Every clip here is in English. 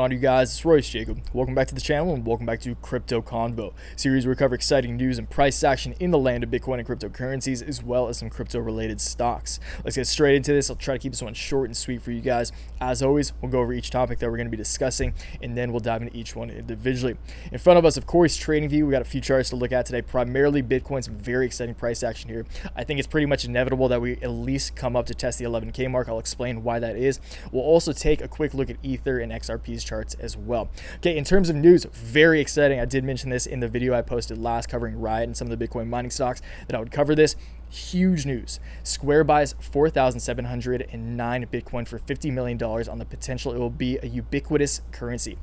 On you guys, it's Royce Jacob. Welcome back to the channel and welcome back to Crypto Convo, series where we cover exciting news and price action in the land of Bitcoin and cryptocurrencies, as well as some crypto related stocks. Let's get straight into this. I'll try to keep this one short and sweet for you guys. As always, we'll go over each topic that we're going to be discussing and then we'll dive into each one individually. In front of us, of course, TradingView. We got a few charts to look at today, primarily Bitcoin, some very exciting price action here. I think it's pretty much inevitable that we at least come up to test the 11K mark. I'll explain why that is. We'll also take a quick look at Ether and XRP's charts as well. Okay, in terms of news, very exciting. I did mention this in the video I posted last covering Riot and some of the Bitcoin mining stocks that I would cover this. Huge news. Square buys 4,709 Bitcoin for $50 million on the potential it will be a ubiquitous currency.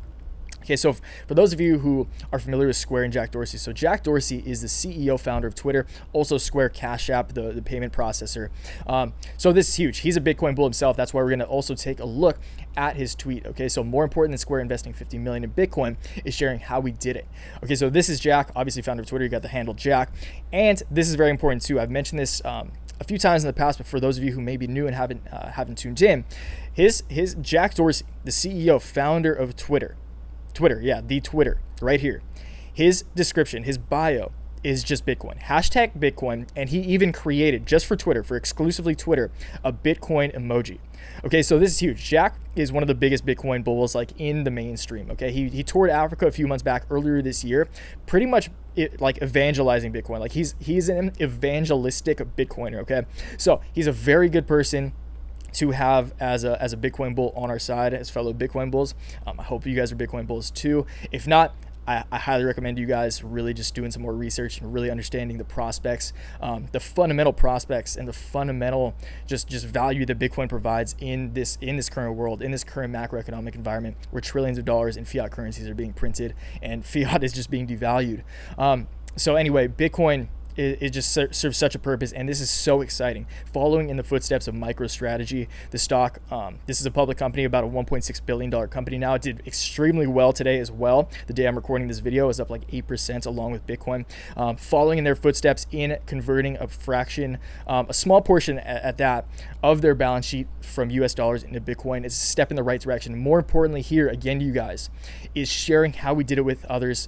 Okay, so for those of you who are familiar with Square and Jack Dorsey, so Jack Dorsey is the CEO founder of Twitter, also Square Cash App, the payment processor. So this is huge. He's a Bitcoin bull himself. That's why we're going to also take a look at his tweet. Okay, so more important than Square investing $50 million in Bitcoin is sharing how we did it. Okay, so this is Jack, obviously founder of Twitter. You got the handle Jack, and this is very important too. I've mentioned this a few times in the past, but for those of you who may be new and haven't tuned in, his Jack Dorsey, the CEO founder of Twitter, the Twitter, right here. His description, his bio is just Bitcoin. Hashtag Bitcoin, and he even created, just for Twitter, for exclusively Twitter, a Bitcoin emoji. Okay, so this is huge. Jack is one of the biggest Bitcoin bulls like in the mainstream. Okay, he toured Africa a few months back earlier this year, pretty much like evangelizing Bitcoin. Like he's an evangelistic Bitcoiner. Okay, so he's a very good person to have as a Bitcoin bull on our side, as fellow Bitcoin bulls. I hope you guys are Bitcoin bulls too. If not, I highly recommend you guys really just doing some more research and really understanding the prospects, the fundamental prospects and the fundamental just value that Bitcoin provides in this current world, in this current macroeconomic environment where trillions of dollars in fiat currencies are being printed and fiat is just being devalued. So anyway, Bitcoin, it just serves such a purpose, and this is so exciting. Following in the footsteps of MicroStrategy, the stock, this is a public company, about a $1.6 billion company now. It did extremely well today as well. The day I'm recording this video is up like 8% along with Bitcoin. Following in their footsteps in converting a fraction, a small portion at that, of their balance sheet from US dollars into Bitcoin is a step in the right direction. More importantly here, again, you guys, is sharing how we did it with others,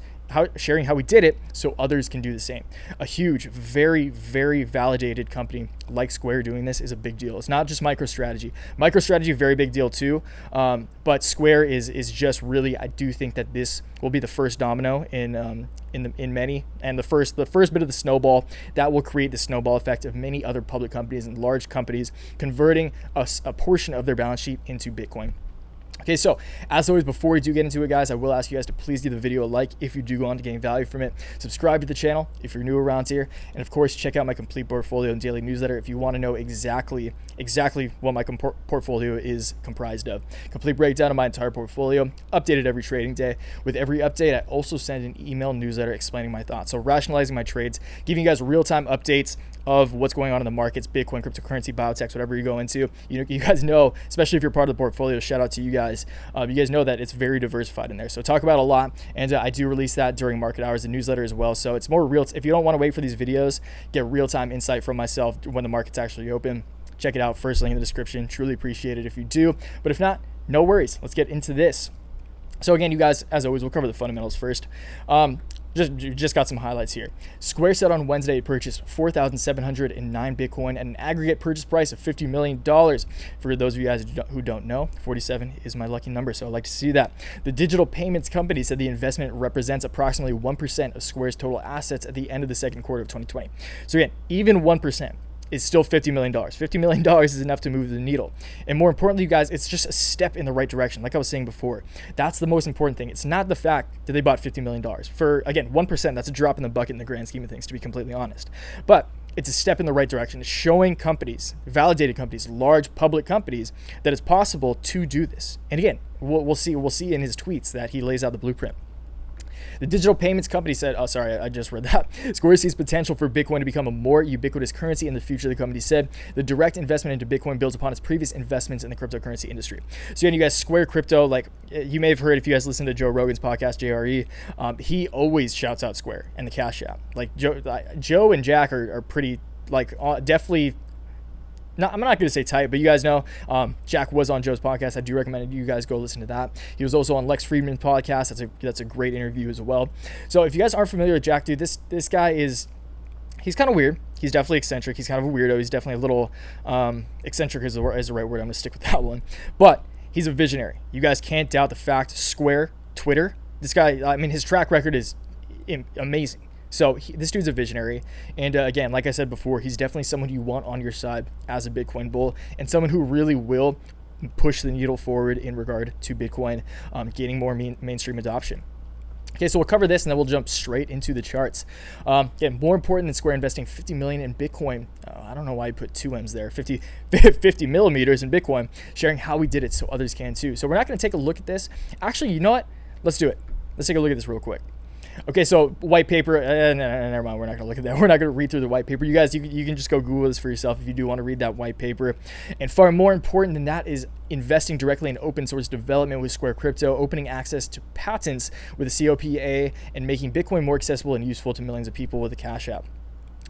sharing how we did it so others can do the same. A huge, very, very validated company like Square doing this is a big deal. It's not just MicroStrategy. MicroStrategy, very big deal too. But Square is just really, I do think that this will be the first domino in many, and the first bit of the snowball that will create the snowball effect of many other public companies and large companies converting a portion of their balance sheet into Bitcoin. Okay, so as always, before we do get into it, guys, I will ask you guys to please give the video a like if you do go on to gain value from it. Subscribe to the channel if you're new around here. And of course, check out my complete portfolio and daily newsletter if you want to know exactly what my portfolio is comprised of. Complete breakdown of my entire portfolio, updated every trading day. With every update, I also send an email newsletter explaining my thoughts. So rationalizing my trades, giving you guys real-time updates of what's going on in the markets, Bitcoin, cryptocurrency, biotechs, whatever you go into. You guys know, especially if you're part of the portfolio, shout out to you guys. You guys know that it's very diversified in there. So talk about a lot, and I do release that during market hours, the newsletter as well. So it's more real. If you don't want to wait for these videos, get real-time insight from myself when the market's actually open. Check it out, first link in the description. Truly appreciate it if you do. But if not, no worries. Let's get into this. So again, you guys, as always, we'll cover the fundamentals first. Just got some highlights here. Square said on Wednesday it purchased 4,709 Bitcoin at an aggregate purchase price of $50 million. For those of you guys who don't know, 47 is my lucky number, so I'd like to see that. The digital payments company said the investment represents approximately 1% of Square's total assets at the end of the second quarter of 2020. So again, even 1%. Is still $50 million. $50 million is enough to move the needle. And more importantly, you guys, it's just a step in the right direction. Like I was saying before, that's the most important thing. It's not the fact that they bought $50 million. For, again, 1%, that's a drop in the bucket in the grand scheme of things, to be completely honest. But it's a step in the right direction. It's showing companies, validated companies, large public companies, that it's possible to do this. And again, we'll see in his tweets that he lays out the blueprint. The digital payments company said, oh, sorry, I just read that. Square sees potential for Bitcoin to become a more ubiquitous currency in the future, the company said. The direct investment into Bitcoin builds upon its previous investments in the cryptocurrency industry. So again, you guys, Square Crypto, like you may have heard if you guys listen to Joe Rogan's podcast, JRE, he always shouts out Square and the Cash App. Like Joe and Jack are pretty, like, definitely I'm not going to say tight, but you guys know Jack was on Joe's podcast. I do recommend you guys go listen to that. He was also on Lex Friedman's podcast. That's a great interview as well. So if you guys aren't familiar with Jack, dude, this guy he's kind of weird. He's definitely eccentric. He's kind of a weirdo. He's definitely a little eccentric is the right word. I'm going to stick with that one. But he's a visionary. You guys can't doubt the fact. Square, Twitter, this guy, I mean, his track record is amazing. So this dude's a visionary. And again, like I said before, he's definitely someone you want on your side as a Bitcoin bull, and someone who really will push the needle forward in regard to Bitcoin gaining more mainstream adoption. Okay, so we'll cover this and then we'll jump straight into the charts. Again, more important than Square investing 50 million in Bitcoin. I don't know why you put two M's there. 50 millimeters in Bitcoin, sharing how we did it so others can too. So we're not going to take a look at this. Actually, you know what? Let's do it. Let's take a look at this real quick. Okay, so white paper, never mind, we're not going to look at that. We're not going to read through the white paper. You guys, you can just go Google this for yourself if you do want to read that white paper. And far more important than that is investing directly in open source development with Square Crypto, opening access to patents with a COPA, and making Bitcoin more accessible and useful to millions of people with a Cash App.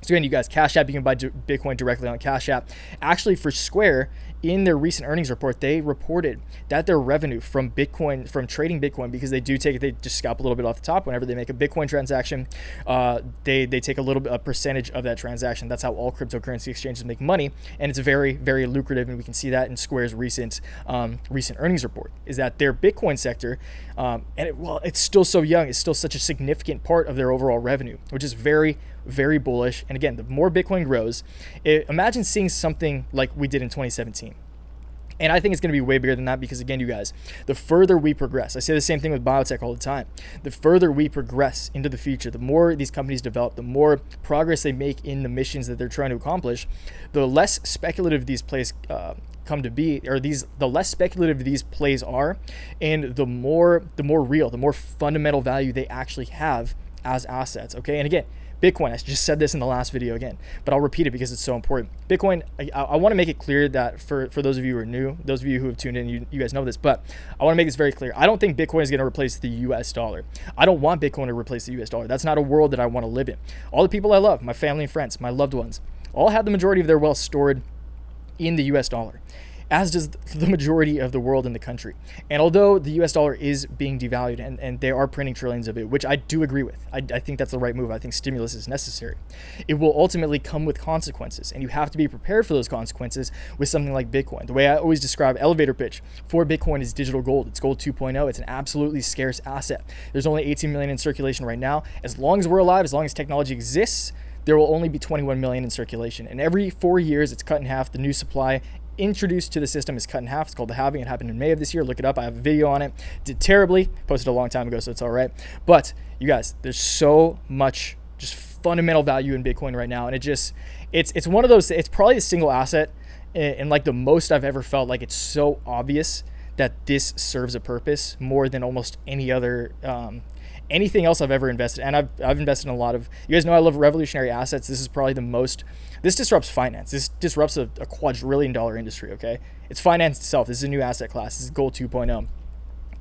So again, you guys, Cash App, you can buy Bitcoin directly on Cash App. Actually, for Square, in their recent earnings report, they reported that their revenue from Bitcoin, from trading Bitcoin, because they just scalp a little bit off the top whenever they make a Bitcoin transaction, they take a percentage of that transaction. That's how all cryptocurrency exchanges make money, and it's very, very lucrative. And we can see that in Square's recent earnings report, is that their Bitcoin sector, it's still so young, it's still such a significant part of their overall revenue, which is very, very bullish. And again, the more Bitcoin grows, imagine seeing something like we did in 2017. And I think it's going to be way bigger than that, because again, you guys, the further we progress, I say the same thing with biotech all the time, the further we progress into the future, the more these companies develop, the more progress they make in the missions that they're trying to accomplish, the less speculative these plays come to be, or the less speculative these plays are, and the more real, the more fundamental value they actually have as assets. Okay, and again, Bitcoin, I just said this in the last video again, but I'll repeat it because it's so important. Bitcoin, I want to make it clear that for those of you who are new, those of you who have tuned in, you guys know this, but I want to make this very clear. I don't think Bitcoin is going to replace the US dollar. I don't want Bitcoin to replace the US dollar. That's not a world that I want to live in. All the people I love, my family and friends, my loved ones, all have the majority of their wealth stored in the US dollar, as does the majority of the world in the country. And although the US dollar is being devalued and they are printing trillions of it, which I do agree with, I think that's the right move. I think stimulus is necessary. It will ultimately come with consequences, and you have to be prepared for those consequences with something like Bitcoin. The way I always describe elevator pitch for Bitcoin is digital gold. It's gold 2.0. It's an absolutely scarce asset. There's only 18 million in circulation right now. As long as we're alive, as long as technology exists, there will only be 21 million in circulation. And every 4 years, it's cut in half. The new supply introduced to the system is cut in half. It's called the halving. It happened in May of this year. Look it up. I have a video on it. Did terribly. Posted a long time ago, so it's all right. But you guys, there's so much just fundamental value in Bitcoin right now, and it's one of those. It's probably a single asset, and like the most I've ever felt like it's so obvious that this serves a purpose more than almost any other. Anything else I've ever invested, and I've invested in a lot of. You guys know I love revolutionary assets. This is probably the most. This disrupts finance. This disrupts a quadrillion-dollar industry. Okay, it's finance itself. This is a new asset class. This is gold 2.0.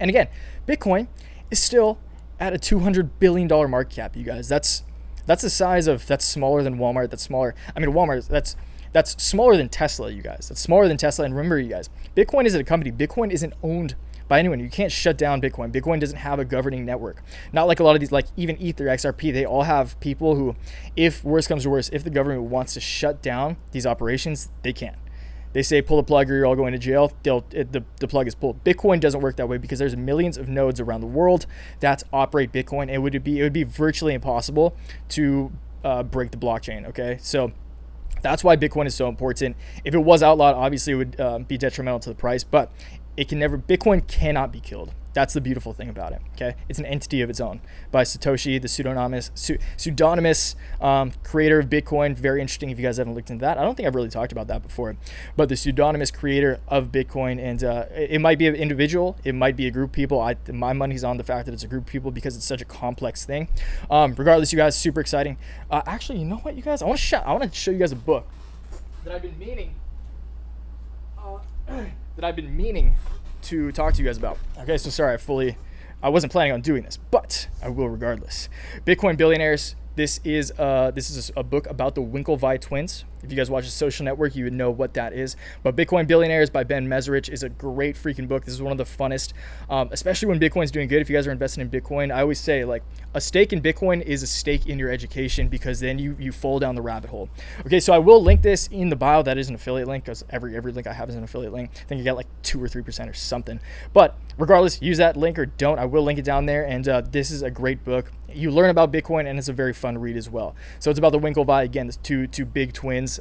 And again, Bitcoin is still at a $200 billion market cap. You guys, that's the size of. That's smaller than Walmart. That's smaller. I mean, Walmart. That's smaller than Tesla. You guys, that's smaller than Tesla. And remember, you guys, Bitcoin isn't a company. Bitcoin isn't owned by anyone. You can't shut down Bitcoin. Bitcoin doesn't have a governing network. Not like a lot of these, like even Ether, XRP, they all have people who, if worse comes to worse, if the government wants to shut down these operations, they can. They say pull the plug or you're all going to jail. The plug is pulled. Bitcoin doesn't work that way because there's millions of nodes around the world that operate Bitcoin. It would be virtually impossible to break the blockchain. Okay, so that's why Bitcoin is so important. If it was outlawed, obviously it would be detrimental to the price, but Bitcoin cannot be killed. That's the beautiful thing about it. Okay, it's an entity of its own by Satoshi, the pseudonymous creator of Bitcoin. Very interesting if you guys haven't looked into that. I don't think I've really talked about that before, but the pseudonymous creator of Bitcoin, and it might be an individual, it might be a group of people. My money's on the fact that it's a group of people because it's such a complex thing. Regardless, you guys, super exciting. Actually, you know what, you guys, I want to show you guys a book that I've been meaning. To talk to you guys about. Okay, so sorry, I wasn't planning on doing this, but I will regardless. Bitcoin Billionaires. This is a book about the Winklevi twins. If you guys watch The Social Network, you would know what that is. But Bitcoin Billionaires by Ben Mezrich is a great freaking book. This is one of the funnest, especially when Bitcoin's doing good. If you guys are investing in Bitcoin, I always say, like, a stake in Bitcoin is a stake in your education, because then you fall down the rabbit hole. Okay, so I will link this in the bio. That is an affiliate link, because every link I have is an affiliate link. I think you get like 2 or 3% or something. But regardless, use that link or don't. I will link it down there. And this is a great book. You learn about Bitcoin, and it's a very fun read as well. So it's about the Winklevi. Again, there's two big twins.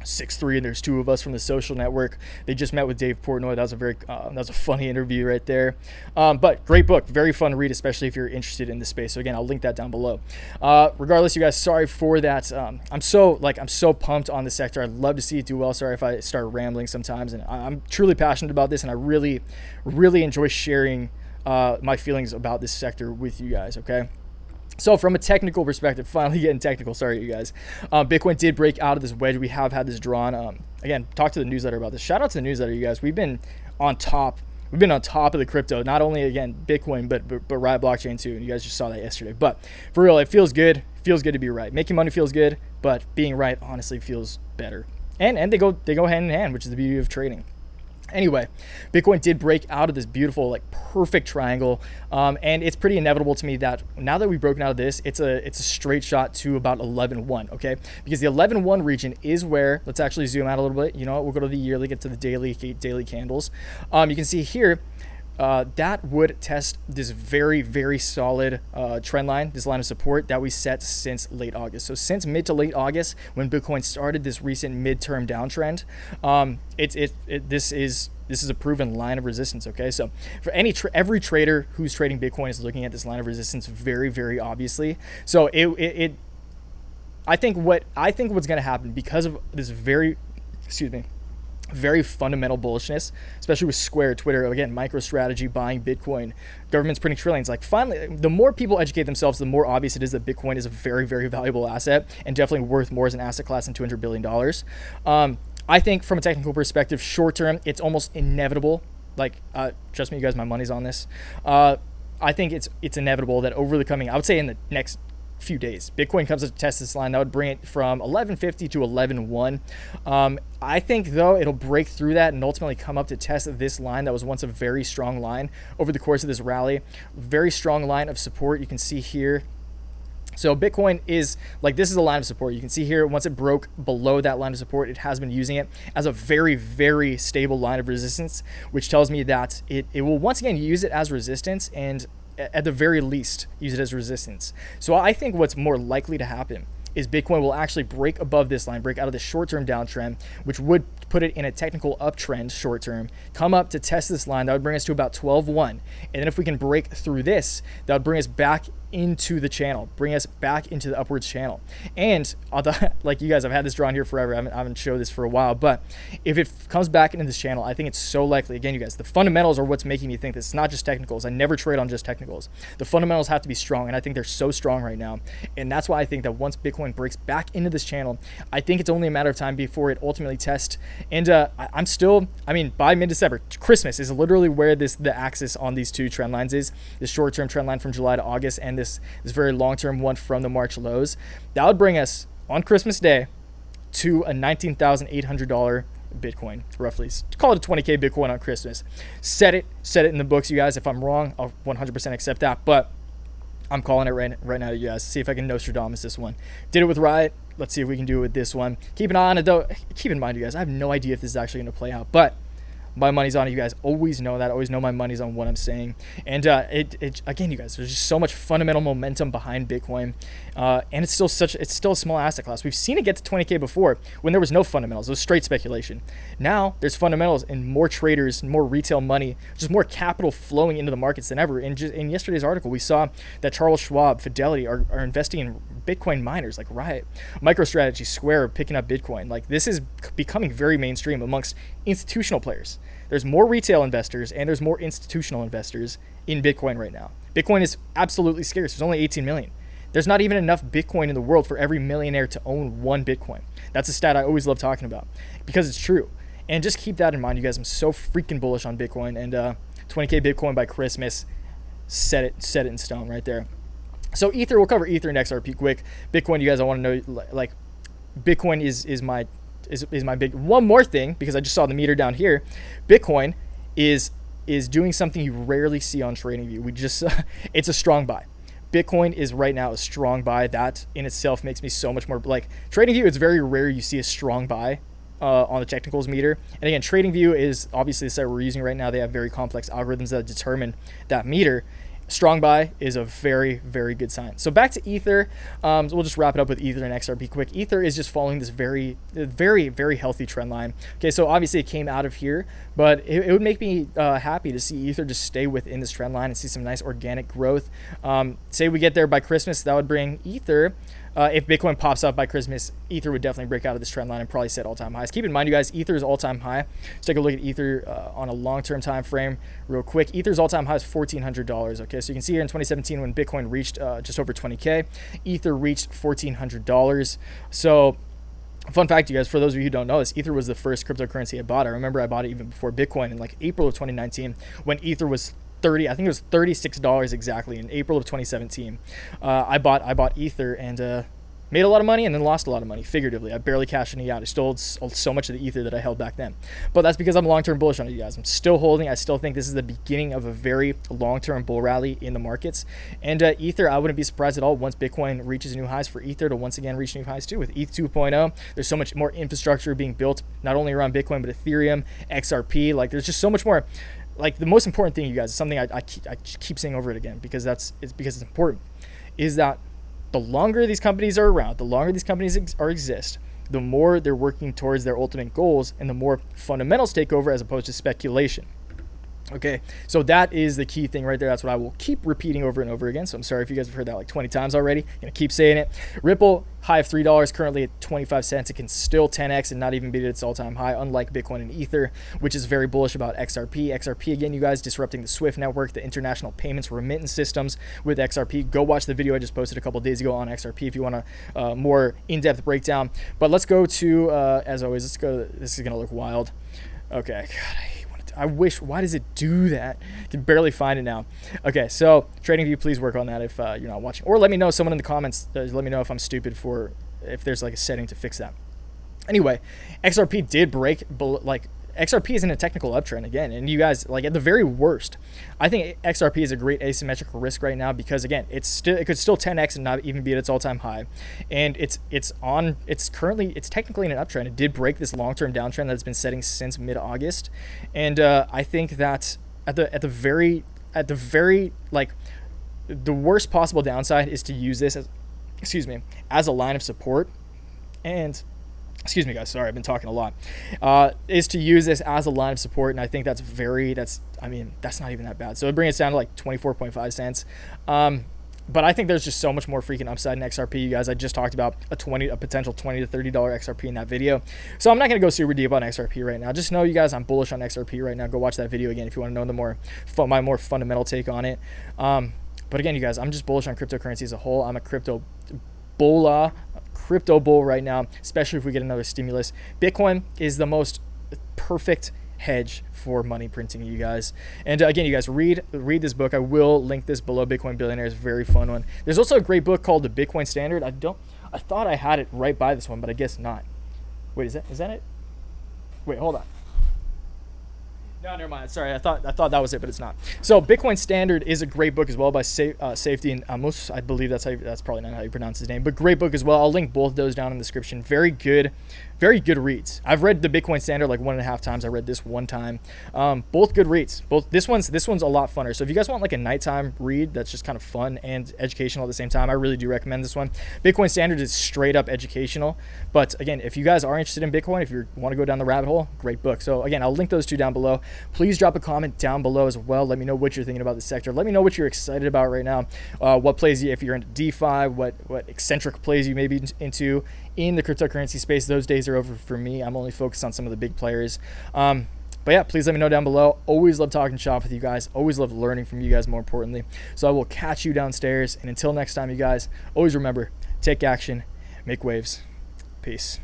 6'3", and there's 2 of us from The Social Network. They just met with Dave Portnoy. That was that was a funny interview right there. But great book, very fun read, especially if you're interested in this space. So again, I'll link that down below. Regardless, you guys, sorry for that. I'm so pumped on the sector. I'd love to see it do well. Sorry if I start rambling sometimes, and I'm truly passionate about this, and I really enjoy sharing my feelings about this sector with you guys. Okay. So from a technical perspective, finally getting technical, sorry you guys, Bitcoin did break out of this wedge. We have had this drawn. Again, talk to the newsletter about this. Shout out to the newsletter, you guys. We've been on top. We've been on top of the crypto, not only, again, Bitcoin, but Riot blockchain too. And you guys just saw that yesterday. But for real, it feels good. It feels good to be right. Making money feels good, but being right honestly feels better. And they go hand in hand, which is the beauty of trading. Anyway, Bitcoin did break out of this beautiful, like, perfect triangle, and it's pretty inevitable to me that now that we've broken out of this, it's a straight shot to about 11.1, okay? Because the 11.1 region is where, let's actually zoom out a little bit. You know what? We'll go to the yearly, get to the daily candles. You can see here, that would test this very solid trend line, this line of support that we set since late August. So since mid to late August, when Bitcoin started this recent midterm downtrend, this is a proven line of resistance. Okay, so for every trader who's trading Bitcoin is looking at this line of resistance very obviously. So I think what's going to happen, because of this very fundamental bullishness, especially with Square, Twitter, again, MicroStrategy buying Bitcoin, government's printing trillions. Like, finally, the more people educate themselves, the more obvious it is that Bitcoin is a very valuable asset, and definitely worth more as an asset class than $200 billion. I think from a technical perspective, short term, it's almost inevitable. Like, trust me, you guys, my money's on this. I think it's inevitable that over the coming, I would say in the next few days, Bitcoin comes to test this line. That would bring it from 1150 to 11.1. I think, though, it'll break through that and ultimately come up to test this line that was once a very strong line over the course of this rally. Very strong line of support. You can see here. So Bitcoin is, like, this is a line of support. You can see here, once it broke below that line of support, it has been using it as a very stable line of resistance, which tells me that it will once again use it as resistance, and at the very least use it as resistance. So I think what's more likely to happen is Bitcoin will actually break above this line, break out of the short-term downtrend, which would put it in a technical uptrend short-term, come up to test this line. That would bring us to about 12.1. And then if we can break through this, that would bring us back into the channel, bring us back into the upwards channel. And like, you guys, I've had this drawn here forever. I haven't showed this for a while, but if it comes back into this channel, I think it's so likely. Again, you guys, the fundamentals are what's making me think this. It's not just technicals. I never trade on just technicals. The fundamentals have to be strong, and I think they're so strong right now. And that's why I think that once Bitcoin breaks back into this channel, I think it's only a matter of time before it ultimately tests. And by mid-December, Christmas is literally where the axis on these two trend lines is. The short-term trend line from July to August, and this very long-term one from the March lows. That would bring us on Christmas Day to a $19,800 Bitcoin, roughly. Call it a 20K Bitcoin on Christmas. Set it in the books, you guys. If I'm wrong, I'll 100% accept that, but I'm calling it right now, you guys. See if I can Nostradamus this one. Did it with Riot. Let's see if we can do it with this one. Keep an eye on it, though. Keep in mind, you guys, I have no idea if this is actually going to play out, but my money's on it. You guys always know that. Always know my money's on what I'm saying. And again, you guys, there's just so much fundamental momentum behind Bitcoin, and it's still a small asset class. We've seen it get to 20K before when there was no fundamentals. It was straight speculation. Now there's fundamentals and more traders, more retail money, just more capital flowing into the markets than ever. And just in yesterday's article, we saw that Charles Schwab, Fidelity are investing in Bitcoin miners like Riot, MicroStrategy, Square picking up Bitcoin. Like, this is becoming very mainstream amongst institutional players. There's more retail investors and there's more institutional investors in Bitcoin right now. Bitcoin is absolutely scarce. There's only 18 million. There's not even enough Bitcoin in the world for every millionaire to own one Bitcoin. That's a stat I always love talking about because it's true. And just keep that in mind, you guys. I'm so freaking bullish on Bitcoin, and 20K Bitcoin by Christmas, set it in stone right there. So Ether, we'll cover Ether next RP quick. Bitcoin, you guys, I want to know, like, Bitcoin is my big one more thing, because I just saw the meter down here. Bitcoin is doing something you rarely see on TradingView. We just it's a strong buy. Bitcoin is right now a strong buy. That in itself makes me so much more like TradingView. It's very rare you see a strong buy on the technicals meter. And again, TradingView is obviously the site we're using right now. They have very complex algorithms that determine that meter. Strong buy is a very, very good sign. So back to Ether. So we'll just wrap it up with Ether and XRP quick. Ether is just following this very, very healthy trend line. Okay, so obviously it came out of here, but it would make me happy to see Ether just stay within this trend line and see some nice organic growth. Say we get there by Christmas, that would bring Ether. If Bitcoin pops up by Christmas, Ether would definitely break out of this trend line and probably set all-time highs. Keep in mind, you guys, Ether's all-time high. Let's take a look at Ether on a long-term time frame real quick. Ether's all-time high is $1,400. Okay, so you can see here in 2017 when Bitcoin reached just over 20K, Ether reached $1,400. So fun fact, you guys, for those of you who don't know this, Ether was the first cryptocurrency I bought. I remember I bought it even before Bitcoin in like April of 2019 when Ether was I think it was $36 exactly in April of 2017. I bought Ether and made a lot of money and then lost a lot of money, figuratively. I barely cashed any out. I still hold so much of the Ether that I held back then. But that's because I'm long-term bullish on it, you guys. I'm still holding. I still think this is the beginning of a very long-term bull rally in the markets. And Ether, I wouldn't be surprised at all once Bitcoin reaches new highs for Ether to once again reach new highs too. With ETH 2.0, there's so much more infrastructure being built, not only around Bitcoin, but Ethereum, XRP. Like, there's just so much more. Like, the most important thing, you guys, is something I keep saying over it again because it's important, is that the longer these companies are around, the longer these companies exist, the more they're working towards their ultimate goals and the more fundamentals take over as opposed to speculation. Okay, so that is the key thing right there. That's what I will keep repeating over and over again. So I'm sorry if you guys have heard that like 20 times already. I'm going to keep saying it. Ripple, high of $3, currently at 25 cents. It can still 10x and not even beat its all-time high, unlike Bitcoin and Ether, which is very bullish about XRP. XRP, again, you guys, disrupting the SWIFT network, the international payments remittance systems with XRP. Go watch the video I just posted a couple days ago on XRP if you want a more in-depth breakdown. But let's go to, as always, this is going to look wild. Okay, God, I wish, why does it do that? I can barely find it now. Okay, so TradingView, please work on that if you're not watching. Or let me know, someone in the comments, let me know if I'm stupid if there's like a setting to fix that. Anyway, XRP did break, like, XRP is in a technical uptrend again, and you guys, like, at the very worst, I think XRP is a great asymmetric risk right now because, again, it could still 10x and not even be at its all-time high, and it's technically in an uptrend. It did break this long-term downtrend that's been setting since mid-August, and I think that at the very like the worst possible downside is to use this as a line of support, and excuse me guys, sorry, I've been talking a lot, is to use this as a line of support, and I think that's not even that bad. So it brings us down to like 24.5 cents. But I think there's just so much more freaking upside in XRP, you guys. I just talked about a potential $20 to $30 XRP in that video. So I'm not going to go super deep on XRP right now. Just know, you guys, I'm bullish on XRP right now. Go watch that video again if you want to know my more fundamental take on it. But again, you guys, I'm just bullish on cryptocurrency as a whole. I'm a crypto bull right now, especially if we get another stimulus. Bitcoin is the most perfect hedge for money printing, you guys. And again, you guys, read this book. I will link this below. Bitcoin Billionaire is a very fun one. There's also a great book called The Bitcoin Standard. I thought I had it right by this one, but I guess not. Wait, is that it? Wait, hold on. No, never mind. Sorry, I thought that was it, but it's not. So Bitcoin Standard is a great book as well by Safety and Amos. I believe that's probably not how you pronounce his name, but great book as well. I'll link both of those down in the description. Very good reads. I've read the Bitcoin Standard like 1.5 times. I read this one time. Both good reads. This one's a lot funner. So if you guys want like a nighttime read that's just kind of fun and educational at the same time, I really do recommend this one. Bitcoin Standard is straight up educational. But again, if you guys are interested in Bitcoin, if you want to go down the rabbit hole, great book. So again, I'll link those two down below. Please drop a comment down below as well. Let me know what you're thinking about the sector. Let me know what you're excited about right now. What plays you, if you're into DeFi, what eccentric plays you may be into in the cryptocurrency space. Those days are over for me. I'm only focused on some of the big players. But yeah, please let me know down below. Always love talking shop with you guys. Always love learning from you guys, more importantly. So I will catch you downstairs. And until next time, you guys, always remember, take action, make waves. Peace.